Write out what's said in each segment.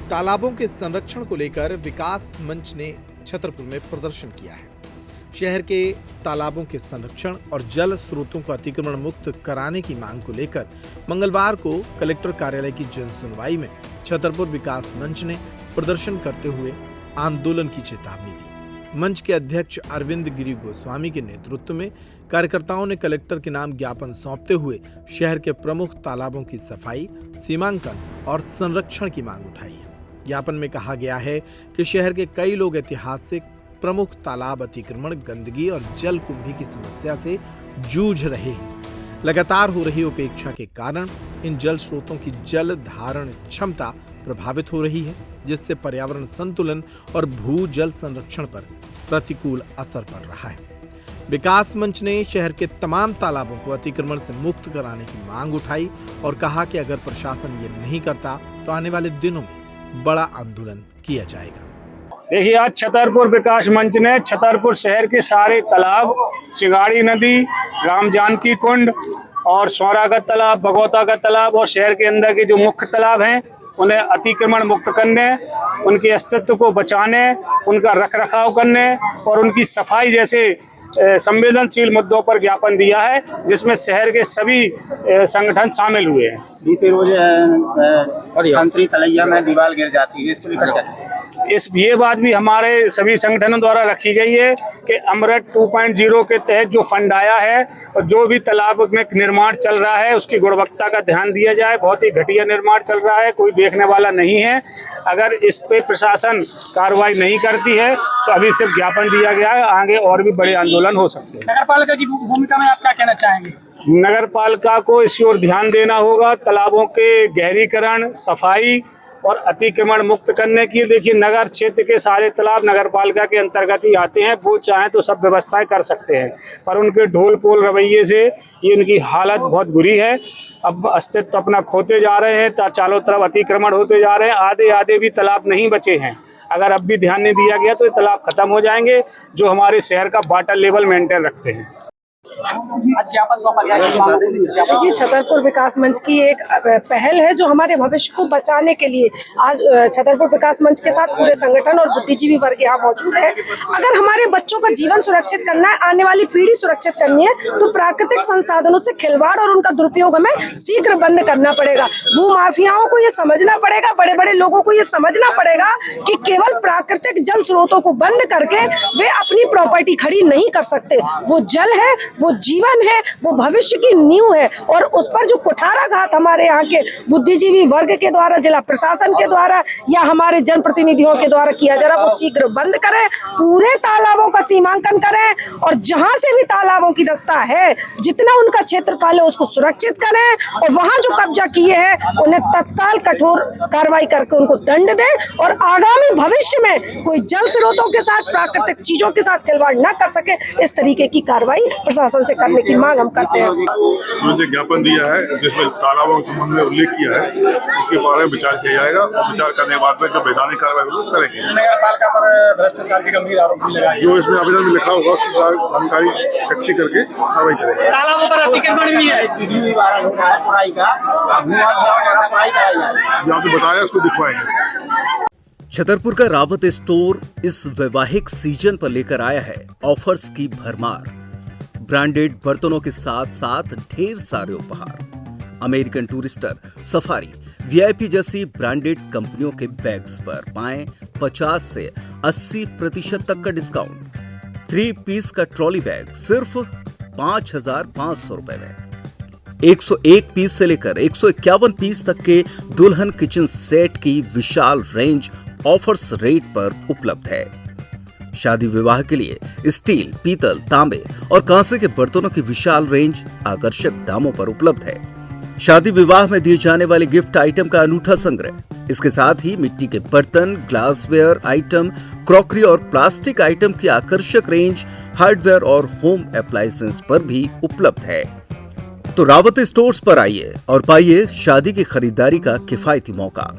तालाबों के संरक्षण को लेकर विकास मंच ने छतरपुर में प्रदर्शन किया है। शहर के तालाबों के संरक्षण और जल स्रोतों को अतिक्रमण मुक्त कराने की मांग को लेकर मंगलवार को कलेक्टर कार्यालय की जन सुनवाई में छतरपुर विकास मंच ने प्रदर्शन करते हुए आंदोलन की चेतावनी दी। मंच के अध्यक्ष अरविंद गिरी गोस्वामी के नेतृत्व में कार्यकर्ताओं ने कलेक्टर के नाम ज्ञापन सौंपते हुए शहर के प्रमुख तालाबों की सफाई, सीमांकन और संरक्षण की मांग उठाई है। ज्ञापन में कहा गया है कि शहर के कई लोग ऐतिहासिक प्रमुख तालाब अतिक्रमण, गंदगी और जल कुंभी की समस्या से जूझ रहे हैं। लगातार हो रही उपेक्षा के कारण इन जल स्रोतों की जल धारण क्षमता प्रभावित हो रही है, जिससे पर्यावरण संतुलन और भू जल संरक्षण पर प्रतिकूल असर पड़ रहा है। विकास मंच ने शहर के तमाम तालाबों को अतिक्रमण से मुक्त कराने की मांग उठाई और कहा कि अगर प्रशासन ये नहीं करता तो आने वाले दिनों में बड़ा आंदोलन किया जाएगा। देखिए, आज छतरपुर विकास मंच ने छतरपुर शहर के सारे तालाब, चिंगाड़ी नदी, राम जानकी कुंड और सौरागत तालाब, भगवता का तालाब और शहर के अंदर के जो मुख्य तालाब हैं उन्हें अतिक्रमण मुक्त करने, उनके अस्तित्व को बचाने, उनका रखरखाव करने और उनकी सफाई जैसे संवेदनशील मुद्दों पर ज्ञापन दिया है, जिसमें शहर के सभी संगठन शामिल हुए हैं। बीते रोज मंत्री तलैया में दीवार गिर जाती है, इसको लेकर क्या? ये बात भी हमारे सभी संगठनों द्वारा रखी गई है कि अमृत 2.0 के तहत जो फंड आया है और जो भी तालाब में निर्माण चल रहा है उसकी गुणवत्ता का ध्यान दिया जाए। बहुत ही घटिया निर्माण चल रहा है, कोई देखने वाला नहीं है। अगर इस पे प्रशासन कार्रवाई नहीं करती है तो अभी सिर्फ ज्ञापन दिया गया है, आगे और भी बड़े आंदोलन हो सकते हैं। नगर पालिका की भूमिका में आप क्या कहना चाहेंगे? नगर पालिका को इस ओर ध्यान देना होगा, तालाबों के गहरीकरण, सफाई और अतिक्रमण मुक्त करने की। देखिए, नगर क्षेत्र के सारे तालाब नगर पालिका के अंतर्गत ही आते हैं। वो चाहें तो सब व्यवस्थाएं कर सकते हैं, पर उनके ढोल पोल रवैये से ये उनकी हालत बहुत बुरी है। अब अस्तित्व अपना खोते जा रहे हैं, चारों तरफ अतिक्रमण होते जा रहे हैं। आधे भी तालाब नहीं बचे हैं। अगर अब भी ध्यान नहीं दिया गया तो ये तालाब खत्म हो जाएंगे, जो हमारे शहर का वाटर लेवल मेंटेन रखते हैं। ये छतरपुर विकास मंच की एक पहल है जो हमारे भविष्य को बचाने के लिए आज छतरपुर विकास मंच के साथ पूरे संगठन और बुद्धिजीवी वर्ग यहाँ मौजूद है। अगर हमारे बच्चों का जीवन सुरक्षित करना है, आने वाली पीढ़ी सुरक्षित करनी है, तो प्राकृतिक संसाधनों से खिलवाड़ और उनका दुरुपयोग हमें शीघ्र बंद करना पड़ेगा। भू माफियाओं को ये समझना पड़ेगा, बड़े बड़े लोगों को ये समझना पड़ेगा कि केवल प्राकृतिक जल स्रोतों को बंद करके वे अपनी प्रॉपर्टी खड़ी नहीं कर सकते। वो जल है, वो जीवन है, वो भविष्य की नींव है और उस पर जो कुठाराघात हमारे यहाँ के बुद्धिजीवी वर्ग के द्वारा, जिला प्रशासन के द्वारा या हमारे जनप्रतिनिधियों के द्वारा किया जा रहा, वो शीघ्र बंद करें। पूरे तालाबों का सीमांकन करें और जहां से भी तालाबों की रास्ता है, जितना उनका क्षेत्रफल है उसको सुरक्षित करें और वहां जो कब्जा किए हैं उन्हें तत्काल कठोर कार्रवाई करके उनको दंड दें और आगामी भविष्य में कोई जल स्रोतों के साथ, प्राकृतिक चीजों के साथ खिलवाड़ न कर सके, इस तरीके की कार्रवाई प्रशासन से करने की मांग हम करते हैं। उन्होंने ज्ञापन दिया है जिसमें तालाबों के संबंध में उल्लेख किया है, उसके बारे में विचार किया जाएगा और विचार करने के बाद में जो वैधानिक कार्रवाई करेंगे। नगर पालिका पर भ्रष्टाचार की गंभीर आरोप भी लगाए, जो इसमें आवेदन में लिखा होगा उसकी जानकारी इकट्ठी करके कार्रवाई करेंगे। तालाबों पर अतिक्रमण भी है, पढ़ाई का पढ़ाई कराई जा रही है, जो आपने बताया उसको दिखवाएंगे। छतरपुर का रावत स्टोर इस वैवाहिक सीजन पर लेकर आया है ऑफर्स की भरमार। ब्रांडेड बर्तनों के साथ साथ ढेर सारे उपहार। अमेरिकन टूरिस्टर, सफारी, वीआईपी जैसी ब्रांडेड कंपनियों के बैग्स पर पाएं 50 से 80% तक का डिस्काउंट। 3 पीस का ट्रॉली बैग सिर्फ 5,500 रुपए में। 101 पीस से लेकर 151 पीस तक के दुल्हन किचन सेट की विशाल रेंज ऑफर्स रेट पर उपलब्ध है। शादी विवाह के लिए स्टील, पीतल, तांबे और कांसे के बर्तनों की विशाल रेंज आकर्षक दामों पर उपलब्ध है। शादी विवाह में दिए जाने वाले गिफ्ट आइटम का अनूठा संग्रह, इसके साथ ही मिट्टी के बर्तन, ग्लासवेयर आइटम, क्रॉकरी और प्लास्टिक आइटम की आकर्षक रेंज हार्डवेयर और होम अप्लायंसेस पर भी उपलब्ध है। तो रावत स्टोर्स पर आइए और पाइए शादी की खरीदारी का किफायती मौका।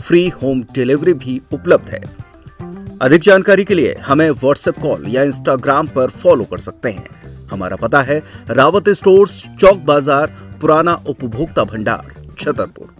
फ्री होम डिलीवरी भी उपलब्ध है। अधिक जानकारी के लिए हमें व्हाट्सएप कॉल या इंस्टाग्राम पर फॉलो कर सकते हैं। हमारा पता है रावत स्टोर्स, चौक बाजार, पुराना उपभोक्ता भंडार, छतरपुर।